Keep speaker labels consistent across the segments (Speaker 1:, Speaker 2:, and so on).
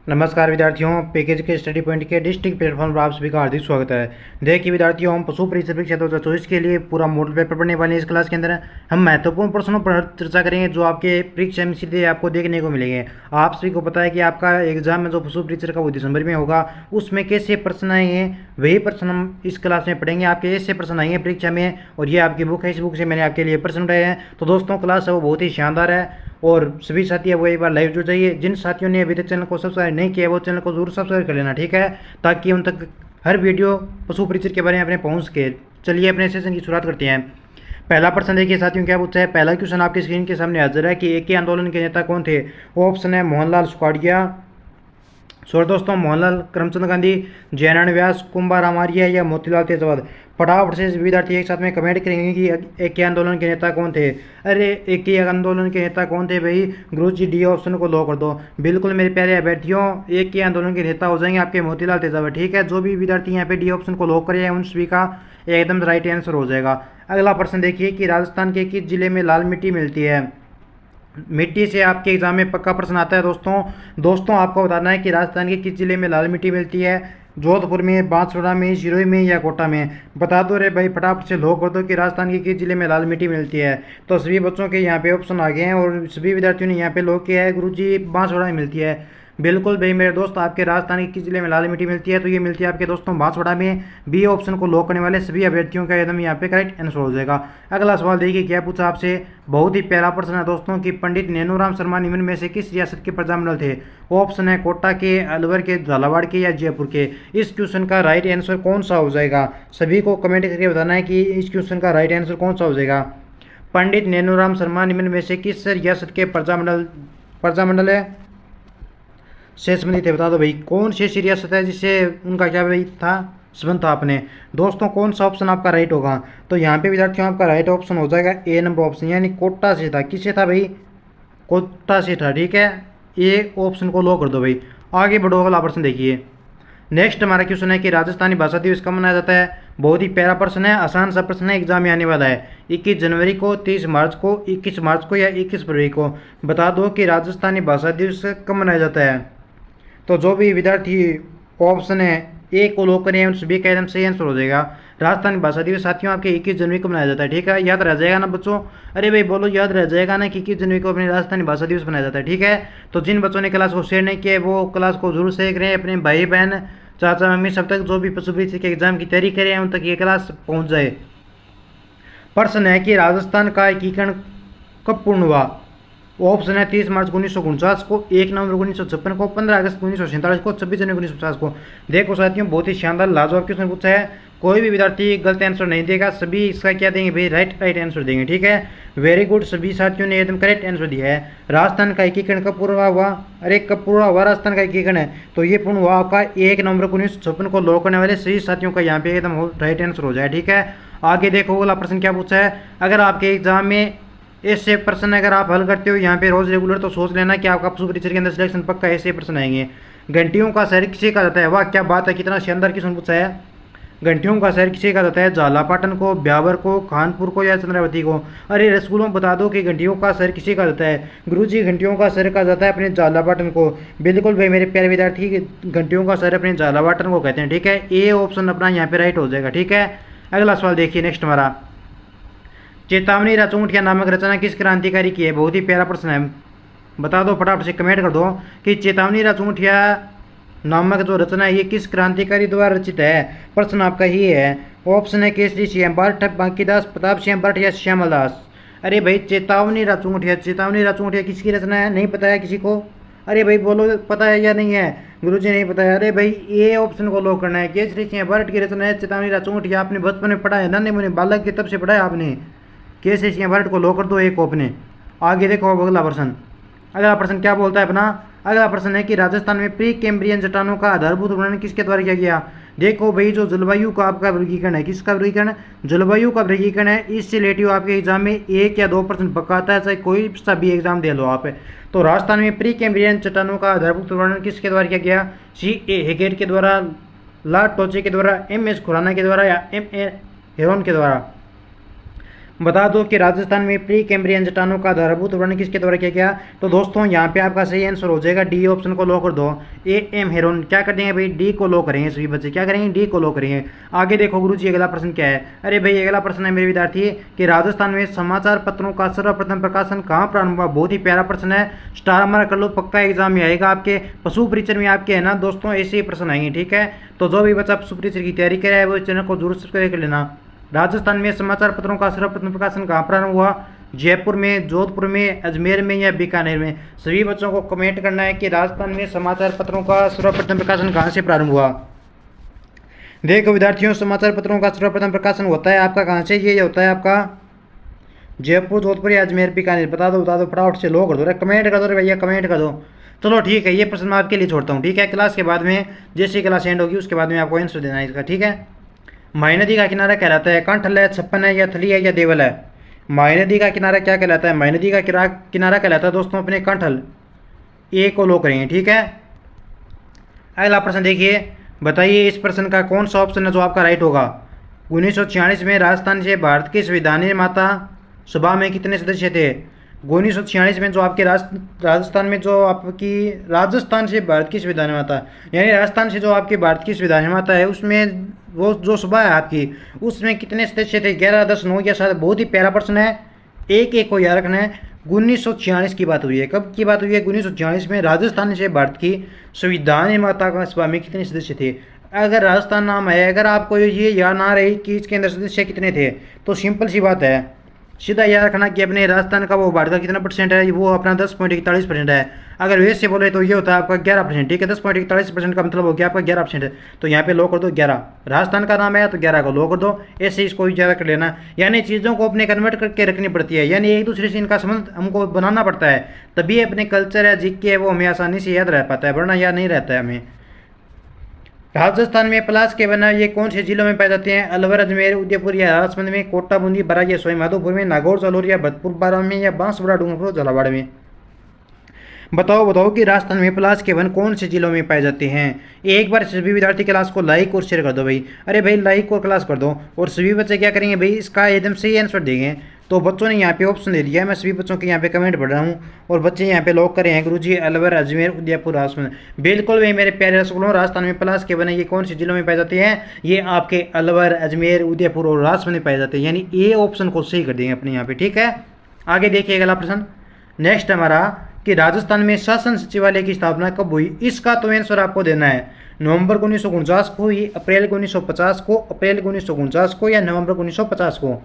Speaker 1: नमस्कार विद्यार्थियों, पैकेज के स्टडी पॉइंट के डिस्ट्रिक्ट प्लेटफॉर्म पर आप सभी का हार्दिक स्वागत है। देखिए विद्यार्थियों, हम पशु परिक्षेत्र परीक्षा 2024 के लिए पूरा मॉडल पेपर पढ़ने वाले हैं। इस क्लास के अंदर हम महत्वपूर्ण प्रश्नों पर चर्चा करेंगे जो आपके परीक्षा में सीधे आपको देखने को मिलेंगे। आप सभी को पता है कि आपका एग्जाम में जो पशु परिक्षेत्र का वो दिसंबर में होगा, उसमें कैसे प्रश्न आएंगे वही प्रश्न हम इस क्लास में पढ़ेंगे। आपके ऐसे प्रश्न आएंगे परीक्षा में, और ये आपकी बुक है, इस बुक से मैंने आपके लिए प्रश्न उठाए हैं। तो दोस्तों, क्लास है वो बहुत ही शानदार है और सभी साथी है वो एक बार लाइव जुड़ जाइए। जिन साथियों ने अभी तक चैनल को सब्सक्राइब नहीं किया वो चैनल को जरूर सब्सक्राइब कर लेना, ठीक है, ताकि उन तक हर वीडियो पशु परिक्षेत्र के बारे में अपने पहुंच सके। चलिए अपने सेशन की शुरुआत करते हैं। पहला प्रश्न देखिए साथियों, क्या पूछा है। पहला क्वेश्चन आपकी स्क्रीन के सामने हाजिर है कि एक ही आंदोलन के नेता कौन थे। ऑप्शन है मोहनलाल सुखाड़िया, सॉरी दोस्तों, मोहनलाल करमचंद गांधी, जयनारायण व्यास, कुंभाराम आर्य या मोतीलाल तेजवाद। फटाफट से विद्यार्थी एक साथ में कमेंट करेंगे कि एक ही आंदोलन के नेता कौन थे। अरे एक ही आंदोलन के नेता कौन थे भाई, गुरुजी डी ऑप्शन को लो कर दो। बिल्कुल मेरे प्यारे अभ्यर्थियों, एक ही आंदोलन के नेता हो जाएंगे आपके मोतीलाल तेजवाद, ठीक है। जो भी विद्यार्थी यहाँ पे डी ऑप्शन को लो करें उन सभी का एकदम राइट आंसर हो जाएगा। अगला प्रश्न देखिए कि राजस्थान के किस जिले में लाल मिट्टी मिलती है। मिट्टी से आपके एग्जाम में पक्का प्रश्न आता है दोस्तों आपको बताना है कि राजस्थान के किस जिले में लाल मिट्टी मिलती है। जोधपुर में, बांसवाड़ा में, सिरोही में या कोटा में। बता दो रे भाई, फटाफट से लॉक कर दो कि राजस्थान के किस जिले में लाल मिट्टी मिलती है। तो सभी बच्चों के यहाँ पे ऑप्शन आ गए हैं और सभी विद्यार्थियों ने यहाँ पे लॉक किया है, गुरुजी बांसवाड़ा में मिलती है। बिल्कुल भाई मेरे दोस्त, आपके राजस्थान के किस जिले में लाल मिट्टी मिलती है, तो ये मिलती है आपके दोस्तों बांसवाड़ा में। बी ऑप्शन को लॉक करने वाले सभी अभ्यर्थियों का एकदम यहाँ पे करेक्ट आंसर हो जाएगा। अगला सवाल देखिए क्या पूछा आपसे, बहुत ही प्यारा प्रश्न है दोस्तों कि पंडित नैनूराम शर्मा निम्न में से किस रियासत के प्रजामंडल थे। ऑप्शन है कोटा के, अलवर के, झालावाड़ के या जयपुर के। इस क्वेश्चन का राइट आंसर कौन सा हो जाएगा, सभी को कमेंट करके बताना है कि इस क्वेश्चन का राइट आंसर कौन सा हो जाएगा। पंडित नैनूराम शर्मा निम्न में से किस रियासत के प्रजामंडल है से संबंधित है। बता दो भाई कौन सी ऐसी रियासत है जिससे उनका क्या भाई था, संबंध था अपने। दोस्तों कौन सा ऑप्शन आपका राइट होगा, तो यहाँ पे विद्यार्थियों आपका राइट ऑप्शन हो जाएगा ए नंबर ऑप्शन, यानी कोटा से था। किससे था भाई, कोटा से था, ठीक है। ए ऑप्शन को लो कर दो भाई। आगे बढ़ो, अगला प्रश्न देखिए। नेक्स्ट हमारा क्वेश्चन है कि राजस्थानी भाषा दिवस कब मनाया जाता है। बहुत ही प्यारा प्रश्न है, आसान सा प्रश्न है, एग्जाम में आने वाला है। 21 जनवरी को, 30 मार्च को, 21 मार्च को या 21 फरवरी को। बता दो कि राजस्थानी भाषा दिवस कब मनाया जाता है। तो जो भी विद्यार्थी ऑप्शन है ए को लॉक करें उन सभी का एकदम सही आंसर हो जाएगा। राजस्थानी भाषा दिवस साथियों आपके 21 जनवरी को मनाया जाता है, ठीक है। याद रह जाएगा ना बच्चों, अरे भाई बोलो याद रह जाएगा ना कि 21 जनवरी को अपनी राजस्थानी भाषा दिवस मनाया जाता है, ठीक है। तो जिन बच्चों ने क्लास को शेयर नहीं किया वो क्लास को जरूर शेयर करें, अपने भाई बहन चाचा मम्मी सब तक जो भी पशु परीक्षा के एग्जाम की तैयारी करें उन तक ये क्लास पहुँच जाए। प्रश्न है कि राजस्थान का एकीकरण कब पूर्ण हुआ। ऑप्शन है 30 मार्च 1949 को, 1 नवंबर 1956 को, 15 अगस्त 1947 को, 26 जनवरी 1950 को। देखो साथियों बहुत ही शानदार लाजवाब क्वेश्चन पूछा है, कोई भी विद्यार्थी गलत आंसर नहीं देगा, सभी इसका क्या देंगे भाई, राइट आंसर देंगे, ठीक है। वेरी गुड, सभी साथियों ने एकदम करेक्ट आंसर दिया है। राजस्थान का एकीकरण कब पूरा हुआ, अरे कब पूरा हुआ राजस्थान का एकीकरण है, तो ये पूर्ण हुआ आपका 1 नवंबर 1956 को। लॉक करने वाले सभी साथियों का यहाँ पे एकदम राइट आंसर हो जाए, ठीक है। आगे देखो अगला प्रश्न क्या पूछा है। अगर आपके एग्जाम में ऐसे प्रश्न अगर आप हल करते हो यहाँ पे रोज रेगुलर, तो सोच लेना कि आपका पशु परिक्षेत्र के अंदर सिलेक्शन पक्का ऐसे प्रश्न आएंगे। घंटियों का शहर किसे कहा जाता है, वाह क्या बात है, कितना शानदार क्वेश्चन पूछा है। घंटियों का शहर किसे कहा जाता है, झालापाटन को, ब्यावर को, कानपुर को या चंद्रावती को। अरे रसगुल्लों बता दो कि घंटियों का शहर किसे कहा जाता है। गुरुजी घंटियों का शहर कहा जाता है अपने झालापाटन को। बिल्कुल भाई मेरे प्यारे विद्यार्थी, घंटियों का शहर अपने झालापाटन को कहते हैं, ठीक है। ए ऑप्शन अपना यहाँ पे राइट हो जाएगा, ठीक है। अगला सवाल देखिए नेक्स्ट हमारा, चेतावनी राजूंठिया नामक रचना किस क्रांतिकारी की है। बहुत ही प्यारा प्रश्न है, बता दो फटाफट से कमेंट कर दो कि चेतावनी राजूंठिया नामक जो रचना है ये किस क्रांतिकारी द्वारा रचित है। प्रश्न आपका ही है। ऑप्शन है केसरी सिंह भट्ट, बांकीदास प्रताप सिंह भट्ट या श्यामल दास। अरे भाई चेतावनी राजूंठिया किसकी रचना है, नहीं पता है किसी को। अरे भाई बोलो पता है या नहीं है, गुरुजी नहीं पता है। अरे भाई ये ऑप्शन को लॉक करना है, केसरी सिंह भट्ट की रचना है चेतावनी राजूंठिया। आपने बचपन में पढ़ा है, नन्हे मुन्ने बालक के तब से पढ़ा है आपने। केसरी सिंह भट्ट को लो कर दो एक अपने। आगे देखो अगला प्रश्न क्या बोलता है अपना। अगला प्रश्न है कि राजस्थान में प्री कैम्ब्रियन चट्टानों का आधारभूत वर्णन किसके द्वारा किया गया। देखो भाई जो जलवायु का आपका वर्गीकरण है, किसका वर्गीकरण, जलवायु का वर्गीकरण है। इससे रिलेटिव आपके एग्जाम में 1 या 2 प्रश्न पक्का आता है, चाहे कोई सा भी एग्जाम दे लो आप। तो राजस्थान में प्री कैम्ब्रियन चट्टानों का आधारभूत वर्णन किसके द्वारा किया गया। C.A. हेगेट के द्वारा, ला टोचे के द्वारा, M.S. खुराना के द्वारा या M.A. हेरोन के द्वारा। बता दो कि राजस्थान में प्री कैम्ब्रियन चट्टानों का आधारभूत वर्णन किसके द्वारा किया गया। तो दोस्तों यहाँ पे आपका सही आंसर हो जाएगा डी ऑप्शन को लो कर दो। A.M. हेरोन क्या कर देंगे भाई, डी को लो करेंगे सभी बच्चे, क्या करेंगे डी को लो करेंगे। आगे देखो गुरुजी अगला प्रश्न क्या है। अरे भाई अगला प्रश्न है मेरे विद्यार्थी कि राजस्थान में समाचार पत्रों का सर्वप्रथम प्रकाशन कहाँ प्रारंभ हुआ। बहुत ही प्यारा प्रश्न है, स्टार हमारा कर लो, पक्का एग्जाम में आएगा आपके पशु परीक्षण में आपके है ना दोस्तों, ऐसे ही प्रश्न आएंगे। ठीक है, तो जो भी बच्चा पशु परीक्षण की तैयारी करे है वो इस चैनल को जरूर सब्सक्राइब कर लेना। राजस्थान में समाचार पत्रों का सर्वप्रथम प्रकाशन कहाँ प्रारंभ हुआ। जयपुर में, जोधपुर में, अजमेर में या बीकानेर में। सभी बच्चों को कमेंट करना है कि राजस्थान में समाचार पत्रों का सर्वप्रथम प्रकाशन कहाँ से प्रारंभ हुआ। देखो विद्यार्थियों, समाचार पत्रों का सर्वप्रथम प्रकाशन होता है आपका कहाँ से, ये होता है आपका जयपुर, जोधपुर या अजमेर, बीकानेर। बता दो फटाफट से लो कर दो, कमेंट कर दो भैया, कमेंट कर दो। चलो ठीक है, ये प्रश्न मैं आपके लिए छोड़ता हूँ। ठीक है, क्लास के बाद में जैसे क्लास एंड होगी उसके बाद में आपको आंसर देना है इसका। ठीक है, माही नदी का किनारा कहलाता है कंठल है, छप्पन है या थली है या देवल है। माही नदी का किनारा क्या कहलाता है, माही नदी का किनारा कहलाता है दोस्तों अपने कंठल। ए को लो करेंगे। ठीक है, अगला प्रश्न देखिए, बताइए इस प्रश्न का कौन सा ऑप्शन है जो आपका राइट होगा। 1946 में राजस्थान से भारत के संविधान निर्माता सभा में कितने सदस्य थे। 1946 में जो आपके राजस्थान में जो आपकी राजस्थान से भारत की संविधान निर्माता, यानी राजस्थान से जो आपके भारत की संविधान निर्माता है उसमें वो जो सभा है आपकी उसमें कितने सदस्य थे। 11, 10, 9 या 7। बहुत ही प्यारा प्रश्न है, एक को याद रखना है। 1946 की बात हुई है, कब की बात हुई है, 1946 में राजस्थान से भारत की संविधान निर्माता का सभा में कितने सदस्य थे। अगर राजस्थान नाम है, अगर आपको ये याद ना रही कि इसके अंदर सदस्य कितने थे, तो सिंपल सी बात है, सीधा याद रखना कि अपने राजस्थान का वो भारत का कितना परसेंट है, वो अपना 10.41% है। अगर वैसे बोले तो ये होता है आपका 11%। ठीक है, 10.41% का मतलब हो गया आपका 11%। तो यहाँ पे लो कर दो 11, राजस्थान का नाम है तो 11 को लो कर दो। ऐसे इसको ज़्यादा कर लेना, यानी चीज़ों को अपने कन्वर्ट करके रखनी पड़ती है, यानी एक दूसरे से इनका संबंध हमको बनाना पड़ता है, तभी अपने कल्चर है जीके है वो हमें आसानी से याद रह पाता है, वरना याद नहीं रहता है हमें। राजस्थान में पलाश के बनाए ये कौन से जिलों में पाए जाते हैं। अलवर, अजमेर, उदयपुर या राजसमंद में, कोटा, बूंदी, बरा या सवाई माधोपुर में, नागौर, जालोर या भरतपुर, बारा में या बांसवाड़ा, डूंगरपुर, झालावाड़ में। बताओ कि राजस्थान में पलाश के वन कौन से जिलों में पाए जाते हैं। एक बार सभी विद्यार्थी क्लास को लाइक और शेयर कर दो भाई। अरे भाई लाइक और क्लास कर दो, और सभी बच्चे क्या करेंगे भाई, इसका एकदम सही आंसर देंगे। तो बच्चों ने यहाँ पे ऑप्शन दे दिया है, मैं सभी बच्चों के यहाँ पे कमेंट पढ़ रहा हूँ और बच्चे यहाँ पे लॉक करे हैं गुरुजी अलवर, अजमेर, उदयपुर, राजसमंद। बिल्कुल भाई मेरे प्यारे रसगुल्लों, राजस्थान में पलाश के बने ये कौन से जिलों में पाए जाते हैं, ये आपके अलवर, अजमेर, उदयपुर और राजसमंद में पाए जाते हैं, यानी ए ऑप्शन को सही कर देंगे अपने यहाँ पे। ठीक है, आगे देखिए अगला प्रश्न नेक्स्ट हमारा कि राजस्थान में शासन सचिवालय की स्थापना कब हुई। इसका तो आंसर आपको देना है नवंबर 1949 को हुई, अप्रैल 1950 को, अप्रैल 1949 को या नवंबर 1950 को।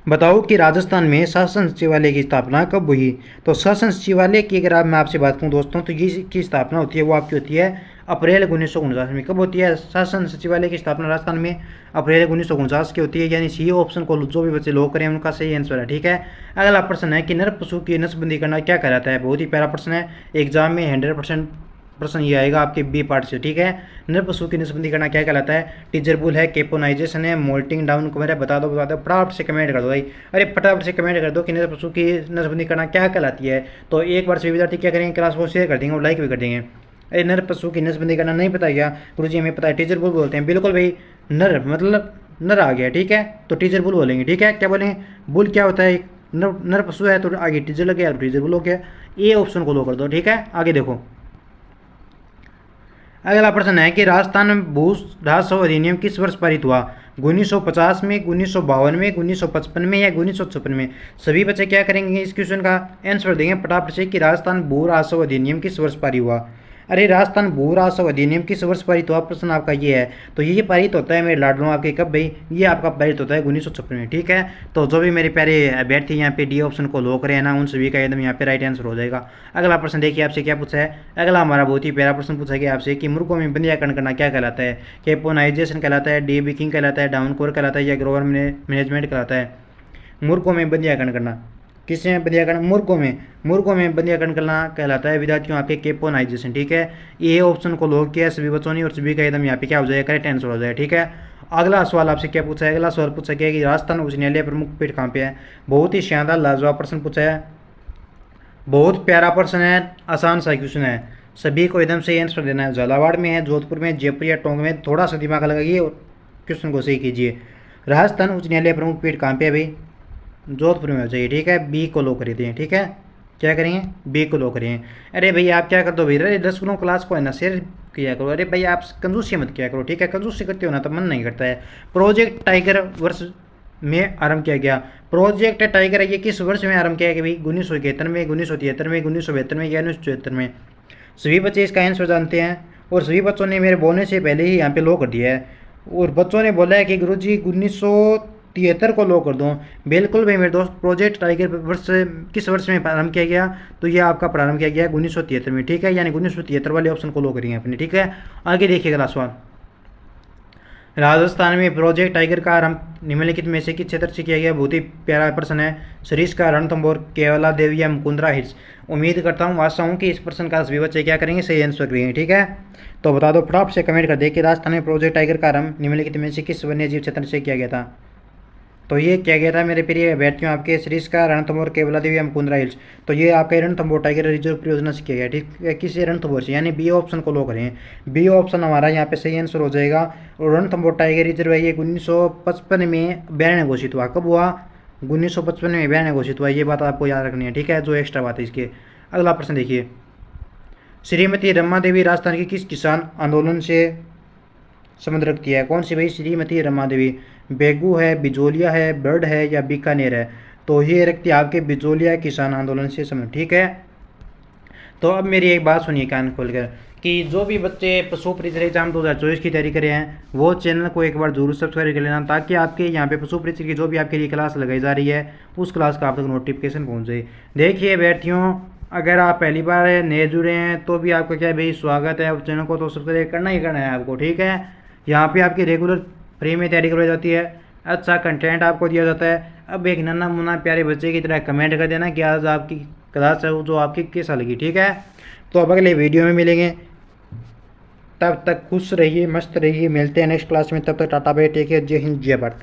Speaker 1: बताओ कि राजस्थान में शासन सचिवालय की स्थापना कब हुई। तो शासन सचिवालय की अगर मैं आपसे बात करूं दोस्तों, तो ये की स्थापना होती है वो आपकी होती है अप्रैल 1949 में। कब होती है शासन सचिवालय की स्थापना राजस्थान में, अप्रैल 1949 की होती है, यानी सी ऑप्शन को जो भी बच्चे लोग करें उनका सही आंसर है। ठीक है, अगला प्रश्न है कि नर पशु की नस्बंदी करना क्या कहलाता है। बहुत ही प्यारा प्रश्न है, एग्जाम में 100% प्रश्न ये आएगा आपके बी पार्ट से। ठीक है, नर पशु की नस्बंदी करना क्या कहलाता है। टीचर बुल है, केपोनाइजेशन है, मोल्टिंग डाउन कमर है। बता दो फटाफट से कमेंट कर दो भाई। अरे फटाफट से कमेंट कर दो कि नर पशु की नस्बंदी करना क्या कहलाती है। तो एक बार से विद्यार्थी क्या करेंगे, क्लास को शेयर कर देंगे और लाइक भी कर देंगे। अरे नर पशु की नस्बंदी करना नहीं पता क्या गुरुजी, हमें पता है, टीचर बुल बोलते हैं। बिल्कुल भाई, नर मतलब नर आ गया। ठीक है, तो टीचर बुल बोलेंगे। ठीक है, क्या बोलेंगे, बुल क्या होता है, नर पशु है तो आगे टीचर लग गया, टीचर बुल हो गया। ए ऑप्शन को लो कर दो। ठीक है, आगे देखो अगला प्रश्न है कि राजस्थान में भू राजस्व अधिनियम किस वर्ष पारित हुआ। 1950 में, 1952 में, 1955 में या 1956 में। सभी बच्चे क्या करेंगे, इस क्वेश्चन का आंसर देंगे फटाफट से कि राजस्थान भू राजस्व अधिनियम किस वर्ष पारित हुआ। अरे राजस्थान भू राजस्व अधिनियम किस वर्ष पारित हुआ, प्रश्न आपका ये है। तो ये पारित होता है मेरे लाडलों आपके कब भाई, ये आपका पारित होता है 1956 में। ठीक है, तो जो भी मेरे प्यारे अभ्यर्थी यहाँ पे डी ऑप्शन को लो करें ना, उन सभी का एकदम यहाँ पे राइट आंसर हो जाएगा। अगला प्रश्न देखिए आपसे क्या पूछा है। अगला हमारा बहुत ही प्यारा प्रश्न पूछा गया आपसे कि मुर्गों में बंदियाकरण करना क्या कहलाता है। केपोनाइजेशन कहलाता है, डी बिकिंग कहलाता है, डाउन कोर कहलाता है या ग्रोवर मैनेजमेंट कहलाता है। मुर्गों में बंदियाकरण करना, किसमें बंदियाकरण, मुर्गों में बंदियाकरण करना कहलाता है विद्यार्थियों आपके केपोनाइजेशन। ठीक है, ये ऑप्शन को लोग किया सभी बच्चों ने और सभी का एकदम यहाँ पे क्या हो जाएगा, करेक्ट आंसर हो जाएगा। ठीक है, अगला सवाल आपसे क्या पूछा है। अगला सवाल पूछा गया कि राजस्थान उच्च न्यायालय प्रमुख पीठ कहाँ पे है। बहुत ही शानदार लाजवाब प्रश्न पूछा है, बहुत प्यारा प्रश्न है, आसान सा क्वेश्चन है, सभी को एकदम सही आंसर देना है। झालावाड़ में है, जोधपुर में, जयपुर या टोंक में। थोड़ा सा दिमाग लगाइए और क्वेश्चन को सही कीजिए। राजस्थान उच्च न्यायालय प्रमुख पीठ कहाँ पे है भाई? जोधपुर में हो चाहिए, ठीक है। बी को लो कर दें, ठीक है। क्या करेंगे? बी को लो करेंगे। अरे भाई आप क्या कर दो भाई, अरे 10 गुना क्लास को है ना शेयर किया करो। अरे भाई आप कंजूसी मत किया करो, ठीक है। कंजूसी करते हो ना तो मन नहीं करता है। प्रोजेक्ट टाइगर वर्ष में आरंभ किया गया। प्रोजेक्ट टाइगर ये किस वर्ष में आरंभ किया गया भाई? 1971 में, 1973 में, 1972 में या 1974 में? सभी बच्चे इसका आंसर जानते हैं और सभी बच्चों ने मेरे बोलने से पहले ही यहाँ पे लो कर दिया है। और बच्चों ने बोला है कि गुरुजी 1973 को लो कर दूँ। बिल्कुल भाई मेरे दोस्त, प्रोजेक्ट टाइगर वर्ष किस वर्ष में प्रारंभ किया गया? तो ये आपका प्रारंभ किया गया 1973 में, ठीक है। यानी 1973 वाले ऑप्शन को लो करिए अपने, ठीक है। आगे देखिए अगला सवाल। राजस्थान में प्रोजेक्ट टाइगर का आरंभ निम्नलिखित में से किस क्षेत्र से किया गया? बहुत ही प्यारा प्रश्न है। सरीस का रणथंभौर, केवला देवी या मुकुंदरा हिल्स? उम्मीद करता हूँ, आशा हूँ कि इस प्रश्न का सभी बच्चे क्या करेंगे? सही आंसर करेंगे, ठीक है। तो बता दो फटाफट से कमेंट कर दे कि राजस्थान में प्रोजेक्ट टाइगर का आरंभ निम्नलिखित में से किस वन्य जीव क्षेत्र से किया गया था? तो ये क्या गया था मेरे प्रिय अभ्यर्थियों, आपके सरीस का रणथंभौर, केवला देवी या मुकुंदरा हिल्स? तो ये आपका रणथंभौर टाइगर रिजर्व परियोजना से किया गया, ठीक है। किस रणथंभौर से? यानी बी ऑप्शन को लो करें। बी ऑप्शन हमारा यहाँ पे सही आंसर हो जाएगा। और रणथंभौर टाइगर रिजर्व है ये 1955 में बैन घोषित हुआ। कब हुआ? 1955 में बैन घोषित हुआ। ये बात आपको याद रखनी है, ठीक है, जो एक्स्ट्रा बात है इसके। अगला प्रश्न देखिए। श्रीमती रमा देवी राजस्थान की किस किसान आंदोलन से संबंध रखती है? कौन सी भाई? श्रीमती रमा देवी। बेगू है, बिजोलिया है, बर्ड है या बीकानेर है? तो ये रखती है आपके बिजोलिया किसान आंदोलन से संबंध, ठीक है। तो अब मेरी एक बात सुनिए कान खोलकर कि जो भी बच्चे पशु परीक्षा एग्जाम 2024 की तैयारी कर रहे हैं वो चैनल को एक बार जरूर सब्सक्राइब कर लेना, ताकि आपके यहाँ पे पशु परीक्षा की जो भी आपके लिए क्लास लगाई जा रही है उस क्लास का आप तक नोटिफिकेशन पहुँच जाए। देखिए अभ्यर्थियों, अगर आप पहली बार नए जुड़े हैं तो भी आपका क्या भाई स्वागत है। चैनल को तो सब्सक्राइब करना ही करना है आपको, ठीक है। यहाँ पे आपकी रेगुलर फ्री में तैयारी करवाई जाती है, अच्छा कंटेंट आपको दिया जाता है। अब एक नन्ना मुन्ना प्यारे बच्चे की तरह कमेंट कर देना कि आज आपकी क्लास है जो आपकी कैसा लगी, ठीक है। तो अब अगले वीडियो में मिलेंगे, तब तक खुश रहिए, मस्त रहिए। मिलते हैं नेक्स्ट क्लास में, तब तक टाटा बाय टेक केयर, जय हिंद जय भारत।